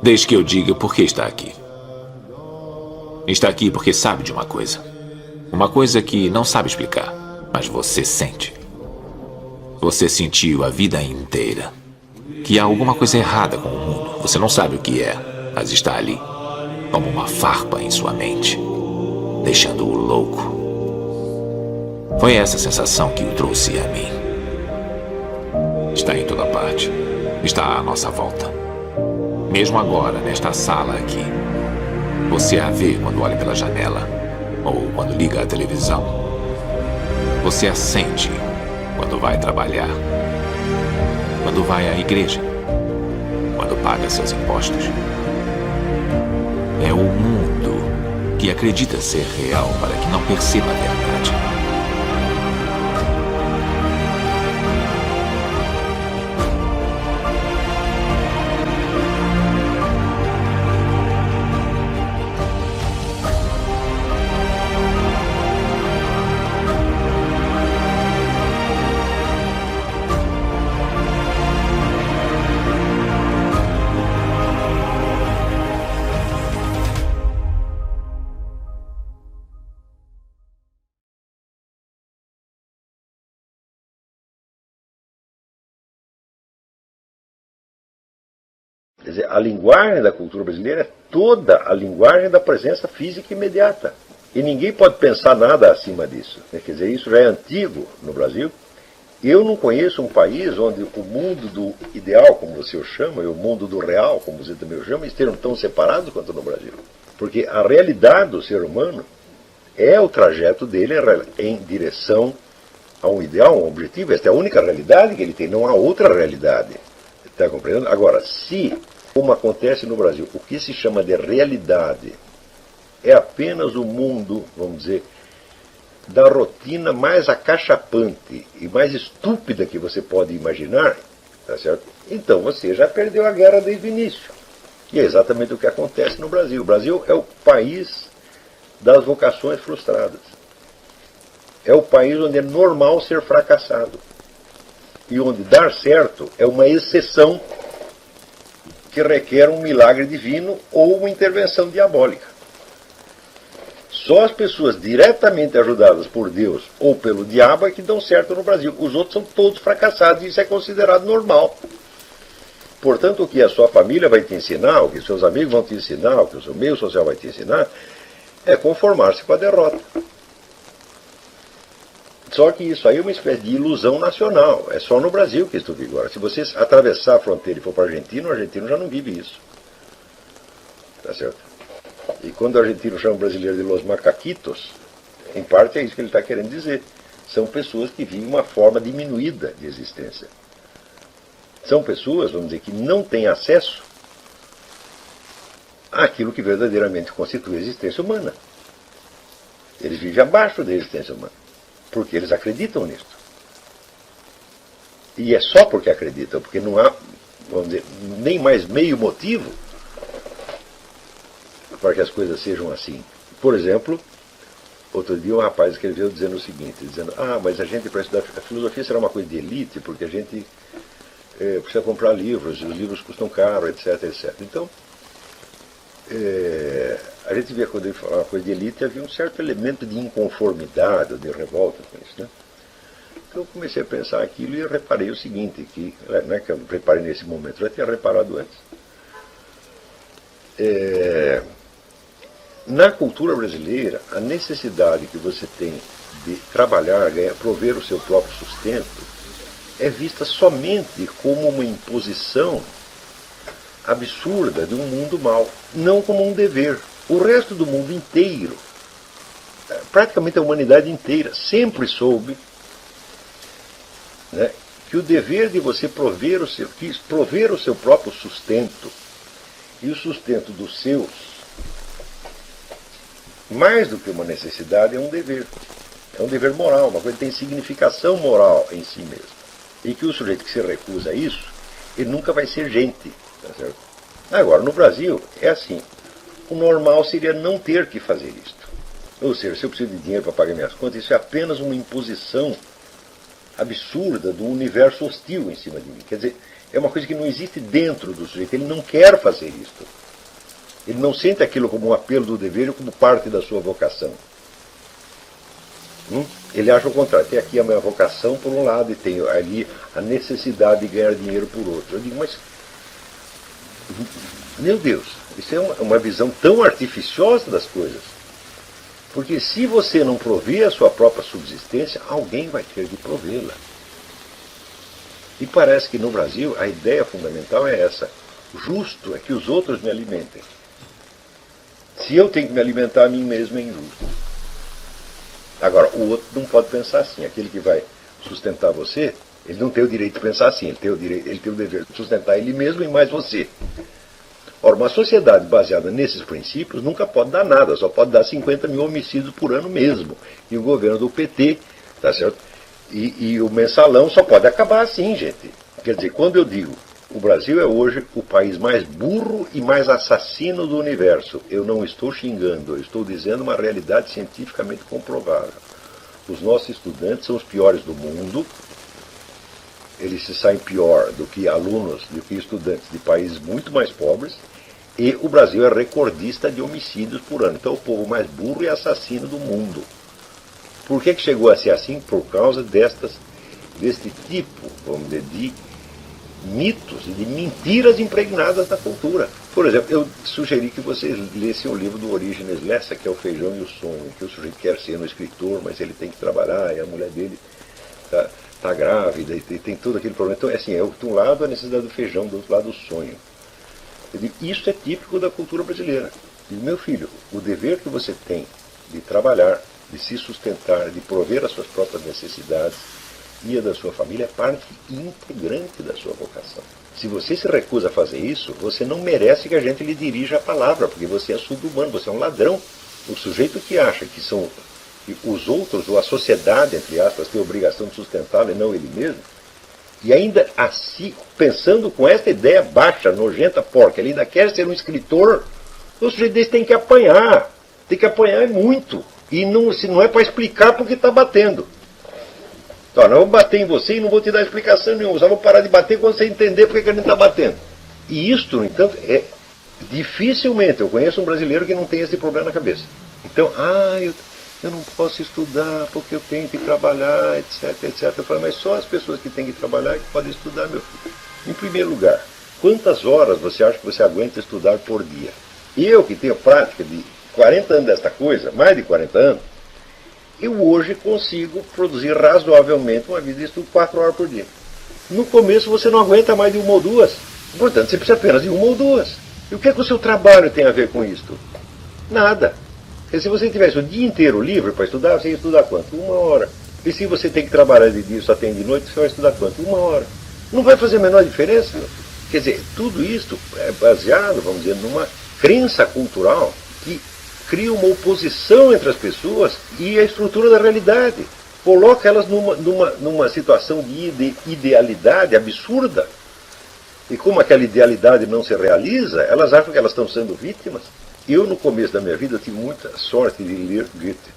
Desde que eu diga por que está aqui. Está aqui porque sabe de uma coisa. Uma coisa que não sabe explicar, mas você sente. Você sentiu a vida inteira que há alguma coisa errada com o mundo. Você não sabe o que é, mas está ali, como uma farpa em sua mente, deixando-o louco. Foi essa sensação que o trouxe a mim. Está em toda parte. Está à nossa volta. Mesmo agora, nesta sala aqui. Você a vê quando olha pela janela, ou quando liga a televisão. Você a sente quando vai trabalhar, quando vai à igreja, quando paga seus impostos. É o mundo que acredita ser real para que não perceba a verdade. Quer dizer, a linguagem da cultura brasileira é toda a linguagem da presença física imediata. E ninguém pode pensar nada acima disso. Quer dizer, isso já é antigo no Brasil. Eu não conheço um país onde o mundo do ideal, como você o chama, e o mundo do real, como você também o chama, estejam tão separados quanto no Brasil. Porque a realidade do ser humano é o trajeto dele em direção a um ideal, a um objetivo. Esta é a única realidade que ele tem, não há outra realidade. Está compreendendo? Agora, se, como acontece no Brasil, o que se chama de realidade é apenas o mundo, vamos dizer, da rotina mais acachapante e mais estúpida que você pode imaginar, tá certo? Então você já perdeu a guerra desde o início. E é exatamente o que acontece no Brasil. O Brasil é o país das vocações frustradas. É o país onde é normal ser fracassado. E onde dar certo é uma exceção que requer um milagre divino ou uma intervenção diabólica. Só as pessoas diretamente ajudadas por Deus ou pelo diabo é que dão certo no Brasil. Os outros são todos fracassados e isso é considerado normal. Portanto, o que a sua família vai te ensinar, o que seus amigos vão te ensinar, o que o seu meio social vai te ensinar, é conformar-se com a derrota. Só que isso aí é uma espécie de ilusão nacional. É só no Brasil que isso vigora. Se você atravessar a fronteira e for para o argentino já não vive isso. Tá certo? E quando o argentino chama o brasileiro de los macaquitos, em parte é isso que ele está querendo dizer. São pessoas que vivem uma forma diminuída de existência. São pessoas, vamos dizer, que não têm acesso àquilo que verdadeiramente constitui a existência humana. Eles vivem abaixo da existência humana. Porque eles acreditam nisso. E é só porque acreditam, porque não há, vamos dizer, nem mais meio motivo para que as coisas sejam assim. Por exemplo, outro dia um rapaz escreveu dizendo o seguinte, dizendo, mas a gente, para estudar a filosofia será uma coisa de elite, porque a gente precisa comprar livros, e os livros custam caro, etc, etc. Então, a gente via quando ele falava uma coisa de elite, havia um certo elemento de inconformidade, de revolta com isso, né? Então eu comecei a pensar aquilo e eu reparei o seguinte, que não é que eu reparei nesse momento, eu já tinha reparado antes. Na cultura brasileira, a necessidade que você tem de trabalhar, prover o seu próprio sustento, é vista somente como uma imposição absurda de um mundo mau, não como um dever. O resto do mundo inteiro, praticamente a humanidade inteira, sempre soube, né, que o dever de você prover o seu próprio sustento e o sustento dos seus, mais do que uma necessidade, é um dever. É um dever moral, uma coisa que tem significação moral em si mesmo. E que o sujeito que se recusa a isso, ele nunca vai ser gente. Tá certo? Agora, no Brasil, é assim. O normal seria não ter que fazer isto. Ou seja, se eu preciso de dinheiro para pagar minhas contas, isso é apenas uma imposição absurda do universo hostil em cima de mim. Quer dizer, É uma coisa que não existe dentro do sujeito. Ele não quer fazer isso. Ele não sente aquilo como um apelo do dever ou como parte da sua vocação. Ele acha o contrário. Tem aqui a minha vocação por um lado e tem ali a necessidade de ganhar dinheiro por outro. Eu digo, mas... Meu Deus, isso é uma visão tão artificiosa das coisas. Porque se você não prover a sua própria subsistência, alguém vai ter de provê-la. E parece que no Brasil a ideia fundamental é essa. Justo é que os outros me alimentem. Se eu tenho que me alimentar a mim mesmo, é injusto. Agora, o outro não pode pensar assim. Aquele que vai sustentar você, ele não tem o direito de pensar assim. Ele tem o dever de sustentar ele mesmo e mais você. Ora, uma sociedade baseada nesses princípios nunca pode dar nada, só pode dar 50 mil homicídios por ano mesmo. E o governo do PT, tá certo? E o mensalão só pode acabar assim, gente. Quer dizer, quando eu digo o Brasil é hoje o país mais burro e mais assassino do universo, eu não estou xingando, eu estou dizendo uma realidade cientificamente comprovável. Os nossos estudantes são os piores do mundo, eles se saem pior do que alunos, do que estudantes de países muito mais pobres, e o Brasil é recordista de homicídios por ano. Então é o povo mais burro e assassino do mundo. Por que chegou a ser assim? Por causa deste tipo, vamos dizer, de mitos e de mentiras impregnadas na cultura. Por exemplo, eu sugeri que vocês lessem o livro do Orígenes Lessa, que é O Feijão e o Sonho, que o sujeito quer ser um escritor, mas ele tem que trabalhar, e a mulher dele está grávida, e tem todo aquele problema. Então, assim, de um lado a necessidade do feijão, do outro lado o sonho. Eu digo, isso é típico da cultura brasileira. Eu digo, meu filho, o dever que você tem de trabalhar, de se sustentar, de prover as suas próprias necessidades e a da sua família é parte integrante da sua vocação. Se você se recusa a fazer isso, você não merece que a gente lhe dirija a palavra, porque você é subhumano, você é um ladrão. O sujeito que acha que os outros, ou a sociedade, entre aspas, tem a obrigação de sustentá-lo e não ele mesmo, e ainda assim, pensando com esta ideia baixa, nojenta, porca, ele ainda quer ser um escritor, o sujeito desse tem que apanhar muito. E se não é para explicar porque está batendo. Então, não vou bater em você e não vou te dar explicação nenhuma. Só vou parar de bater quando você entender porque que a gente está batendo. E isto, no entanto, dificilmente eu conheço um brasileiro que não tem esse problema na cabeça. Então, eu não posso estudar porque eu tenho que trabalhar, etc, etc. Eu falo, mas só as pessoas que têm que trabalhar que podem estudar, meu filho. Em primeiro lugar, quantas horas você acha que você aguenta estudar por dia? Eu, que tenho prática de 40 anos desta coisa, mais de 40 anos, eu hoje consigo produzir razoavelmente uma vida de estudo 4 horas por dia. No começo você não aguenta mais de uma ou duas. Portanto, você precisa apenas de uma ou duas. E o que é que o seu trabalho tem a ver com isto? Nada. Porque se você tivesse o dia inteiro livre para estudar, você ia estudar quanto? 1 hora. E se você tem que trabalhar de dia e só tem de noite, você vai estudar quanto? 1 hora. Não vai fazer a menor diferença. Quer dizer, tudo isso é baseado, vamos dizer, numa crença cultural que cria uma oposição entre as pessoas e a estrutura da realidade. Coloca elas numa situação de idealidade absurda. E como aquela idealidade não se realiza, elas acham que elas estão sendo vítimas. Eu, no começo da minha vida, tive muita sorte de ler Goethe.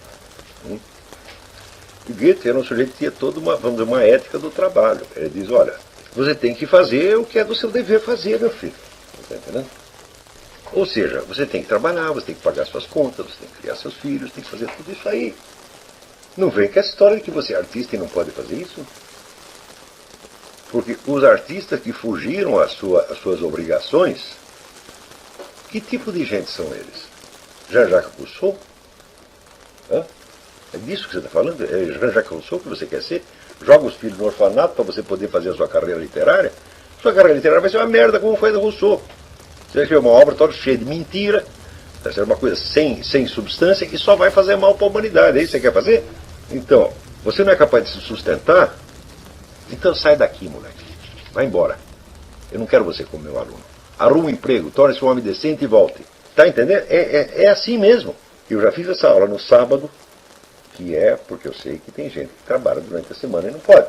E Goethe era um sujeito que tinha toda uma ética do trabalho. Ele diz, olha, você tem que fazer o que é do seu dever fazer, meu filho. Está entendendo? Ou seja, você tem que trabalhar, você tem que pagar suas contas, você tem que criar seus filhos, tem que fazer tudo isso aí. Não vem com essa história de que você é artista e não pode fazer isso. Porque os artistas que fugiram às suas obrigações, que tipo de gente são eles? Jean-Jacques Rousseau? É disso que você está falando? É Jean-Jacques Rousseau que você quer ser? Joga os filhos no orfanato para você poder fazer a sua carreira literária? Sua carreira literária vai ser uma merda como foi a do Rousseau. Você vai escrever uma obra toda cheia de mentira, vai ser uma coisa sem substância e só vai fazer mal para a humanidade. É isso que você quer fazer? Então, você não é capaz de se sustentar? Então sai daqui, moleque. Vai embora. Eu não quero você como meu aluno. Arruma um emprego, torne-se um homem decente e volte. Está entendendo? É assim mesmo. Eu já fiz essa aula no sábado, que é porque eu sei que tem gente que trabalha durante a semana e não pode.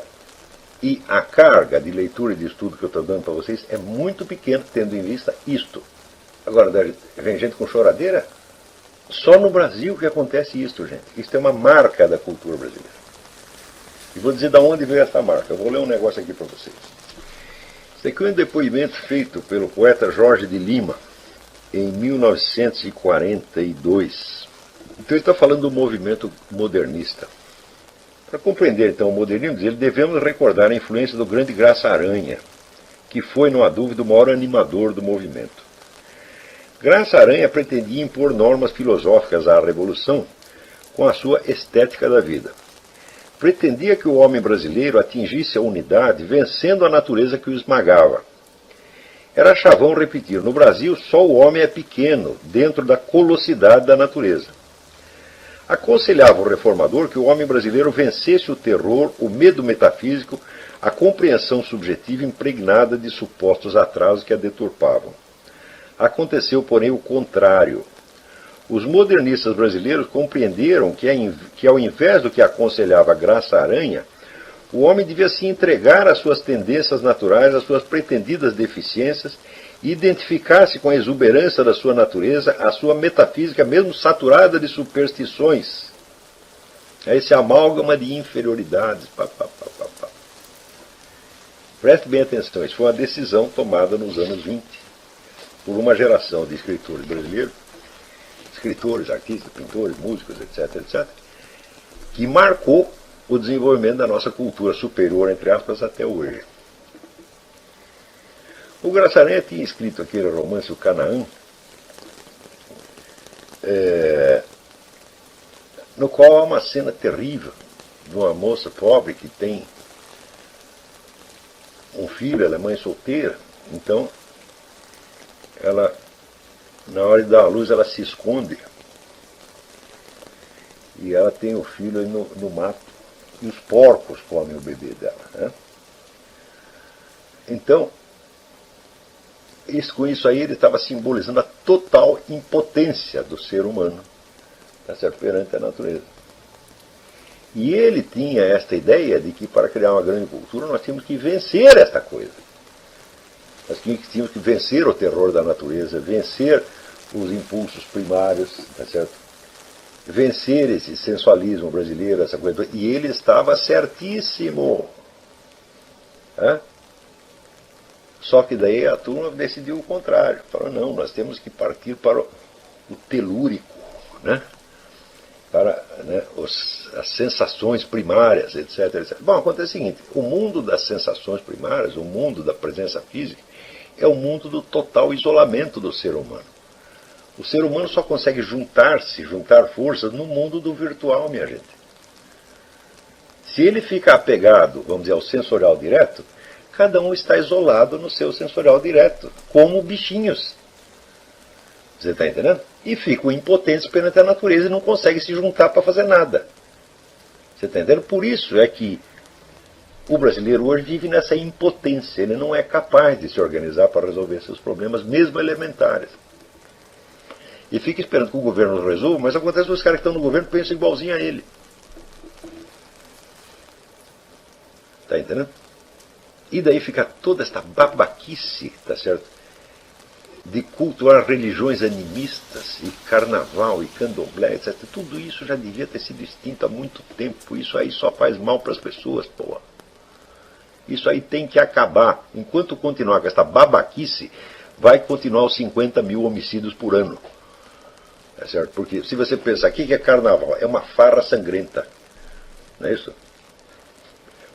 E a carga de leitura e de estudo que eu estou dando para vocês é muito pequena, tendo em vista isto. Agora, vem gente com choradeira? Só no Brasil que acontece isto, gente. Isto é uma marca da cultura brasileira. E vou dizer de onde veio essa marca. Eu vou ler um negócio aqui para vocês. Esse aqui é um depoimento feito pelo poeta Jorge de Lima, em 1942. Então ele está falando do movimento modernista. Para compreender então o modernismo, ele devemos recordar a influência do grande Graça Aranha, que foi, não há dúvida, o maior animador do movimento. Graça Aranha pretendia impor normas filosóficas à revolução com a sua estética da vida. Pretendia que o homem brasileiro atingisse a unidade vencendo a natureza que o esmagava. Era chavão repetir: no Brasil só o homem é pequeno dentro da colossidade da natureza. Aconselhava o reformador que o homem brasileiro vencesse o terror, o medo metafísico, a compreensão subjetiva impregnada de supostos atrasos que a deturpavam. Aconteceu, porém, o contrário. Os modernistas brasileiros compreenderam que ao invés do que aconselhava Graça Aranha, o homem devia se entregar às suas tendências naturais, às suas pretendidas deficiências, e identificar-se com a exuberância da sua natureza, a sua metafísica, mesmo saturada de superstições. É esse amálgama de inferioridades. Preste bem atenção, isso foi uma decisão tomada nos anos 20 por uma geração de escritores brasileiros, escritores, artistas, pintores, músicos, etc., etc., que marcou o desenvolvimento da nossa cultura superior, entre aspas, até hoje. O Graça Aranha tinha escrito aquele romance, O Canaã, no qual há uma cena terrível de uma moça pobre que tem um filho, ela é mãe solteira, então ela, na hora de dar à luz, ela se esconde e ela tem o filho aí no mato e os porcos comem o bebê dela, né? Então, com isso aí ele estava simbolizando a total impotência do ser humano, tá certo, perante a natureza. E ele tinha esta ideia de que para criar uma grande cultura nós tínhamos que vencer esta coisa. Nós tínhamos que vencer o terror da natureza, vencer os impulsos primários, tá certo? Vencer esse sensualismo brasileiro, essa coisa. E ele estava certíssimo. Hã? Só que daí a turma decidiu o contrário. Falou, não, nós temos que partir para o telúrico, né? Para, né, as sensações primárias, etc., etc. Bom, acontece o seguinte, o mundo das sensações primárias, o mundo da presença física, é o mundo do total isolamento do ser humano. O ser humano só consegue juntar forças no mundo do virtual, minha gente. Se ele fica apegado, vamos dizer, ao sensorial direto, cada um está isolado no seu sensorial direto, como bichinhos. Você está entendendo? E ficam impotentes perante a natureza e não conseguem se juntar para fazer nada. Você está entendendo? Por isso é que o brasileiro hoje vive nessa impotência. Ele não é capaz de se organizar para resolver seus problemas, mesmo elementares. E fica esperando que o governo resolva, mas acontece que os caras que estão no governo pensam igualzinho a ele. Está entendendo? E daí fica toda esta babaquice, tá certo? De cultuar religiões animistas, e carnaval, e candomblé, etc. Tudo isso já devia ter sido extinto há muito tempo. Isso aí só faz mal para as pessoas, porra. Isso aí tem que acabar. Enquanto continuar com esta babaquice, vai continuar os 50 mil homicídios por ano. É certo? Porque se você pensar, o que é carnaval? É uma farra sangrenta. Não é isso?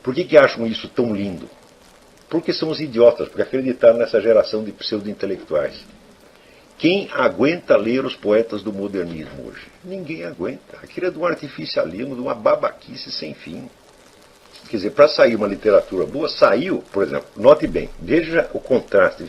Por que acham isso tão lindo? Porque são os idiotas, porque acreditaram nessa geração de pseudo-intelectuais. Quem aguenta ler os poetas do modernismo hoje? Ninguém aguenta. Aquilo é de um artificialismo, de uma babaquice sem fim. Quer dizer, para sair uma literatura boa, saiu, por exemplo, note bem, veja o contraste.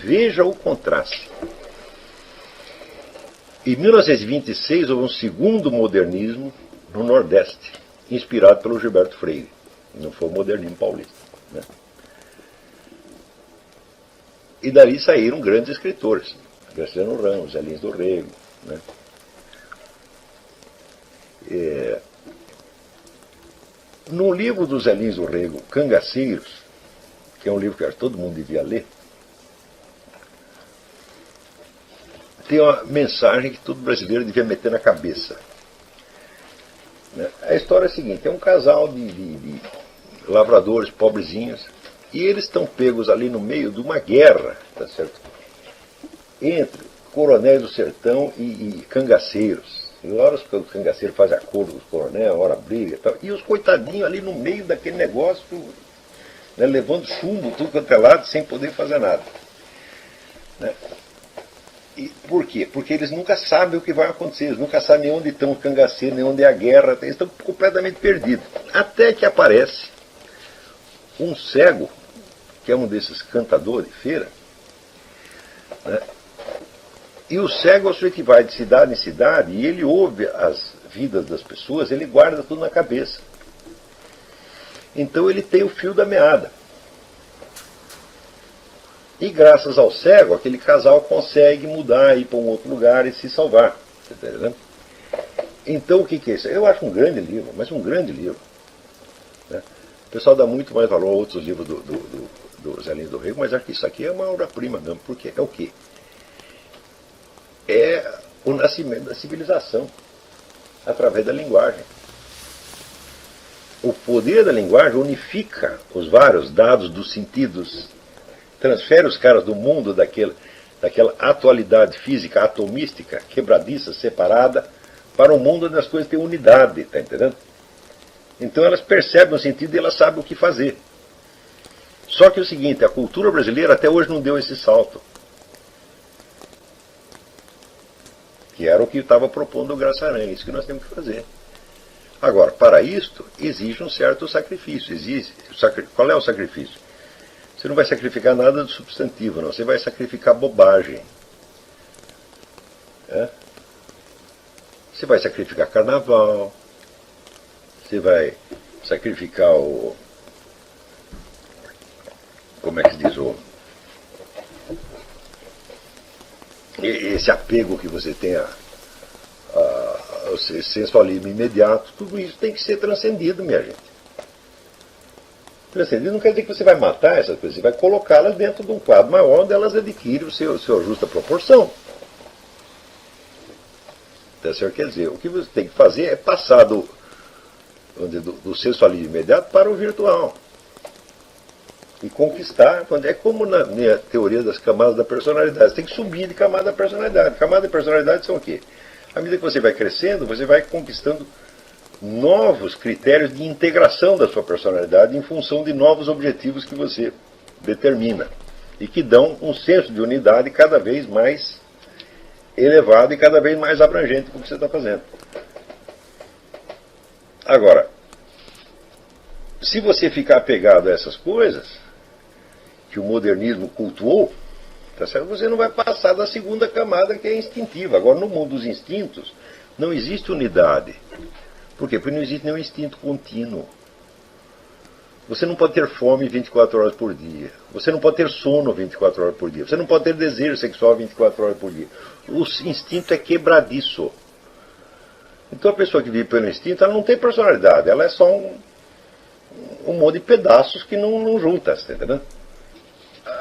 Em 1926 houve um segundo modernismo no Nordeste, inspirado pelo Gilberto Freire. Não foi o modernismo paulista, né? E dali saíram grandes escritores. Graciliano Ramos, Zé Lins do Rego, né? No livro do Zé Lins do Rego, Cangaceiros, que é um livro que acho que todo mundo devia ler, tem uma mensagem que todo brasileiro devia meter na cabeça. A história é a seguinte, é um casal de lavradores pobrezinhos E eles estão pegos ali no meio de uma guerra, tá certo? Entre coronéis do sertão e cangaceiros. E hora os cangaceiros fazem acordo com os coronéis, hora briga e tal. E os coitadinhos ali no meio daquele negócio, né, levando chumbo, tudo quanto é lado, sem poder fazer nada. Né? E por quê? Porque eles nunca sabem o que vai acontecer, eles nunca sabem onde estão os cangaceiros, nem onde é a guerra, eles estão completamente perdidos. Até que aparece um cego, que é um desses cantadores de feira, né? E o cego é o sujeito que vai de cidade em cidade e ele ouve as vidas das pessoas, ele guarda tudo na cabeça. Então ele tem o fio da meada. E graças ao cego, aquele casal consegue mudar, ir para um outro lugar e se salvar. Você está entendendo? Então o que é isso? Eu acho um grande livro, mas um grande livro. Né? O pessoal dá muito mais valor a outros livros do Zé Lins do Rego, mas acho que isso aqui é uma obra-prima mesmo. Porque é o quê? É o nascimento da civilização através da linguagem. O poder da linguagem unifica os vários dados dos sentidos, transfere os caras do mundo daquela atualidade física atomística, quebradiça, separada, para um mundo onde as coisas têm unidade, está entendendo? Então elas percebem o sentido e elas sabem o que fazer. Só que é o seguinte, a cultura brasileira até hoje não deu esse salto. Que era o que estava propondo o Graça Aranha, isso que nós temos que fazer. Agora, para isto, exige um certo sacrifício. Qual é o sacrifício? Você não vai sacrificar nada do substantivo, não. Você vai sacrificar bobagem. É? Você vai sacrificar carnaval. Você vai sacrificar o... Como é que se diz? Esse apego que você tem ao sensualismo imediato, tudo isso tem que ser transcendido, minha gente. Transcendido não quer dizer que você vai matar essas coisas, você vai colocá-las dentro de um quadro maior onde elas adquirem sua justa proporção. Então, quer dizer, o que você tem que fazer é passar do sensualismo imediato para o virtual. E conquistar, é como na minha teoria das camadas da personalidade. Você tem que subir de camada da personalidade. Camadas da personalidade são o quê? À medida que você vai crescendo, você vai conquistando novos critérios de integração da sua personalidade em função de novos objetivos que você determina. E que dão um senso de unidade cada vez mais elevado e cada vez mais abrangente com o que você está fazendo. Agora, se você ficar apegado a essas coisas que o modernismo cultuou, tá certo? Você não vai passar da segunda camada, que é instintiva. Agora, no mundo dos instintos, não existe unidade. Por quê? Porque não existe nenhum instinto contínuo. Você não pode ter fome 24 horas por dia. Você não pode ter sono 24 horas por dia. Você não pode ter desejo sexual 24 horas por dia. O instinto é quebradiço. Então a pessoa que vive pelo instinto, ela não tem personalidade. Ela é só um monte de pedaços que não junta, está entendendo?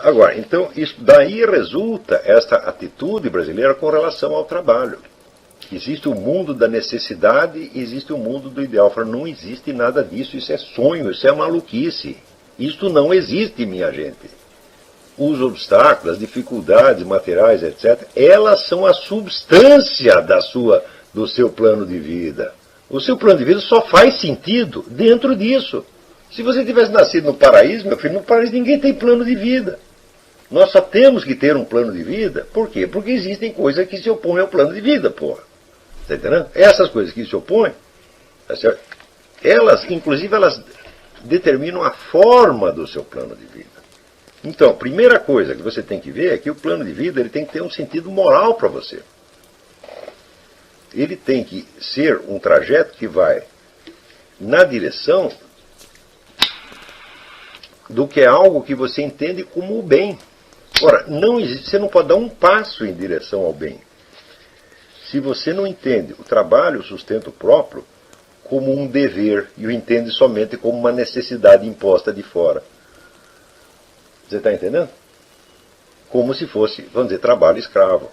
Agora, então, isso daí resulta esta atitude brasileira com relação ao trabalho. Existe o mundo da necessidade e existe o mundo do ideal. Falo, não existe nada disso, isso é sonho, isso é maluquice. Isto não existe, minha gente. Os obstáculos, as dificuldades materiais, etc., elas são a substância do seu plano de vida. O seu plano de vida só faz sentido dentro disso. Se você tivesse nascido no paraíso, meu filho, no paraíso ninguém tem plano de vida. Nós só temos que ter um plano de vida. Por quê? Porque existem coisas que se opõem ao plano de vida, porra. Está entendendo? Essas coisas que se opõem, tá certo? Inclusive, elas determinam a forma do seu plano de vida. Então, a primeira coisa que você tem que ver é que o plano de vida ele tem que ter um sentido moral para você. Ele tem que ser um trajeto que vai na direção do que é algo que você entende como o bem. Ora, você não pode dar um passo em direção ao bem se você não entende o trabalho, o sustento próprio, como um dever e o entende somente como uma necessidade imposta de fora. Você está entendendo? Como se fosse, vamos dizer, trabalho escravo.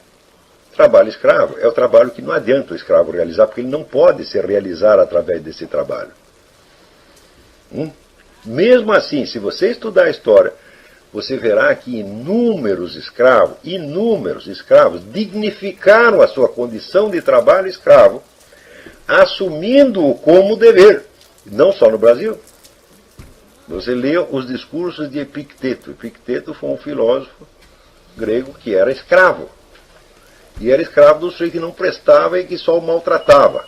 Trabalho escravo é o trabalho que não adianta o escravo realizar, porque ele não pode se realizar através desse trabalho. Mesmo assim, se você estudar a história, você verá que inúmeros escravos dignificaram a sua condição de trabalho escravo, assumindo-o como dever. Não só no Brasil. Você lê os discursos de Epicteto. Epicteto foi um filósofo grego que era escravo. E era escravo do sujeito que não prestava e que só o maltratava.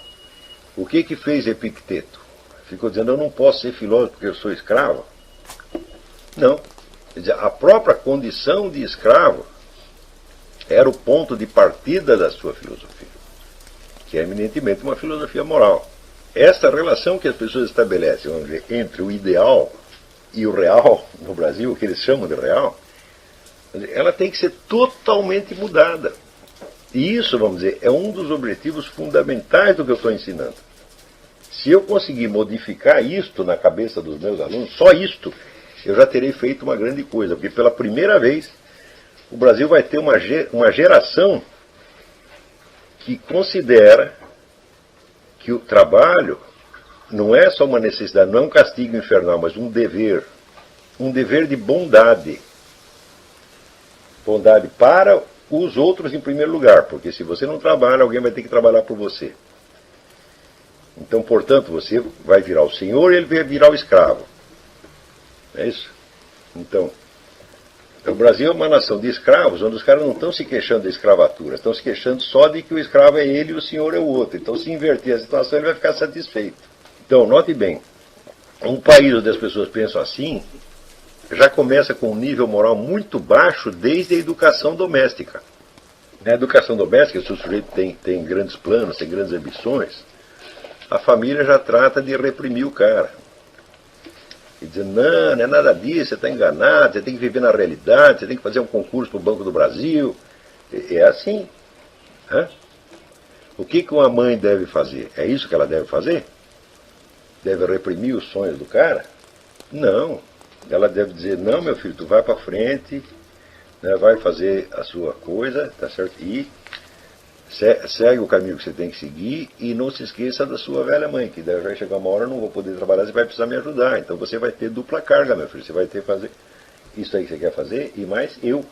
O que fez Epicteto? Ficou dizendo, eu não posso ser filósofo porque eu sou escravo? Não. Quer dizer, a própria condição de escravo era o ponto de partida da sua filosofia, que é eminentemente uma filosofia moral. Essa relação que as pessoas estabelecem, vamos dizer, entre o ideal e o real, no Brasil, o que eles chamam de real, ela tem que ser totalmente mudada. E isso, vamos dizer, é um dos objetivos fundamentais do que eu estou ensinando. Se eu conseguir modificar isto na cabeça dos meus alunos, só isto, eu já terei feito uma grande coisa, porque pela primeira vez o Brasil vai ter uma geração que considera que o trabalho não é só uma necessidade, não é um castigo infernal, mas um dever de bondade. Bondade para os outros em primeiro lugar, porque se você não trabalha, alguém vai ter que trabalhar por você. Então, portanto, você vai virar o senhor e ele vai virar o escravo. É isso? Então, o Brasil é uma nação de escravos, onde os caras não estão se queixando da escravatura, estão se queixando só de que o escravo é ele e o senhor é o outro. Então, se inverter a situação, ele vai ficar satisfeito. Então, note bem, um país onde as pessoas pensam assim, já começa com um nível moral muito baixo desde a educação doméstica. Na educação doméstica, se o sujeito tem grandes planos, tem grandes ambições, a família já trata de reprimir o cara. E dizer, não é nada disso, você está enganado, você tem que viver na realidade, você tem que fazer um concurso para o Banco do Brasil. É assim. Hã? O que uma mãe deve fazer? É isso que ela deve fazer? Deve reprimir os sonhos do cara? Não. Ela deve dizer, não, meu filho, tu vai para frente, né, vai fazer a sua coisa, tá certo? E segue o caminho que você tem que seguir e não se esqueça da sua velha mãe, que deve vai chegar uma hora, eu não vou poder trabalhar, você vai precisar me ajudar. Então você vai ter dupla carga, meu filho. Você vai ter que fazer isso aí que você quer fazer e mais eu.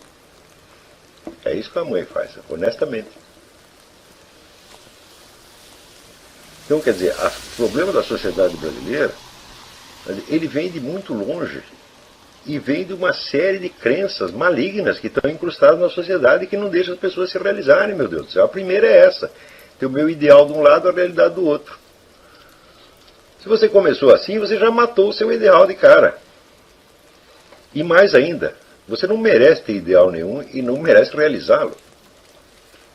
É isso que a mãe faz, honestamente. Então, quer dizer, o problema da sociedade brasileira, ele vem de muito longe e vem de uma série de crenças malignas que estão incrustadas na sociedade e que não deixam as pessoas se realizarem, meu Deus do céu. A primeira é essa. Tem o meu ideal de um lado, a realidade do outro. Se você começou assim, você já matou o seu ideal de cara. E mais ainda, você não merece ter ideal nenhum e não merece realizá-lo.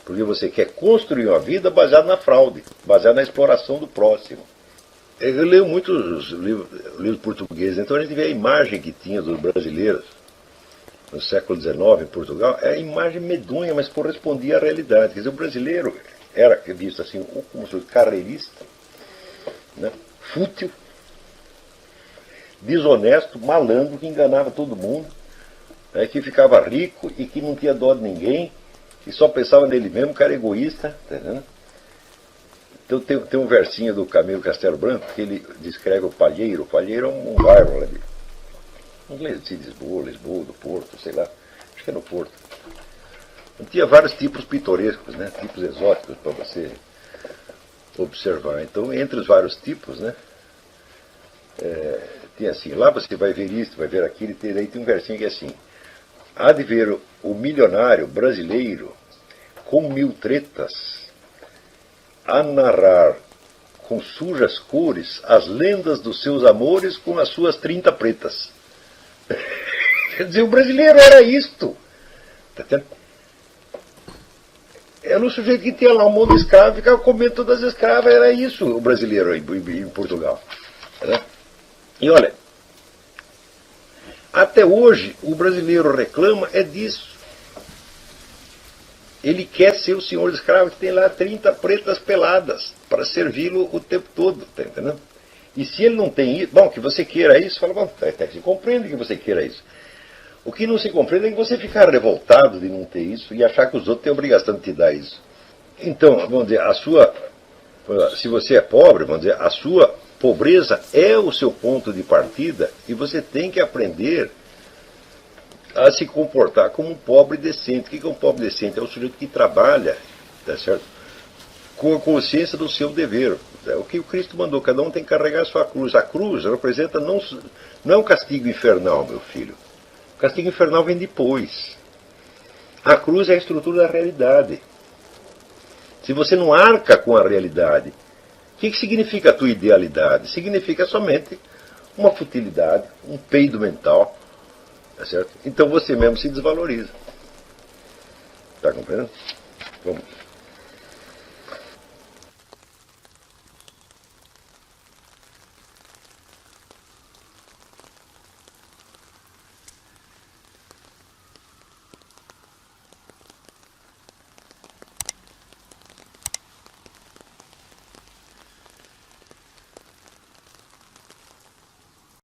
Porque você quer construir uma vida baseada na fraude, baseada na exploração do próximo. Eu leio muitos livros portugueses, então a gente vê a imagem que tinha dos brasileiros no século XIX em Portugal, é a imagem medonha, mas correspondia à realidade. Quer dizer, o brasileiro era visto assim, como se fosse carreirista, né? Fútil, desonesto, malandro, que enganava todo mundo, né? Que ficava rico e que não tinha dó de ninguém, que só pensava nele mesmo, cara egoísta, tá vendo? Então tem um versinho do Camilo Castelo Branco que ele descreve o Palheiro. O Palheiro é um bairro lá de Lisboa, do Porto, sei lá, acho que é no Porto. Então, tinha vários tipos pitorescos, né, tipos exóticos para você observar. Então, entre os vários tipos, né, tem assim, lá você vai ver isso, vai ver aquilo, e daí tem um versinho que é assim: há de ver o milionário brasileiro com 1000 tretas a narrar com sujas cores as lendas dos seus amores com as suas 30 pretas. Quer dizer, o brasileiro era isto. Tá entendendo? Era um sujeito que tinha lá um monte de escravo, ficava comendo todas as escravas, era isso o brasileiro em Portugal. Né? E olha, até hoje o brasileiro reclama disso. Ele quer ser o senhor escravo que tem lá 30 pretas peladas para servi-lo o tempo todo, tá entendendo? E se ele não tem isso, bom, que você queira isso, fala, bom, até que se compreende que você queira isso. O que não se compreende é que você ficar revoltado de não ter isso e achar que os outros têm obrigação de te dar isso. Então, vamos dizer, se você é pobre, vamos dizer, a sua pobreza é o seu ponto de partida e você tem que aprender a se comportar como um pobre decente. O que é um pobre decente? É o sujeito que trabalha, tá certo? Com a consciência do seu dever. É o que o Cristo mandou, cada um tem que carregar a sua cruz. A cruz representa não é um castigo infernal, meu filho. O castigo infernal vem depois. A cruz é a estrutura da realidade. Se você não arca com a realidade, o que significa a tua idealidade? Significa somente uma futilidade, um peido mental. Tá certo? Então você mesmo se desvaloriza. Está compreendendo? Vamos.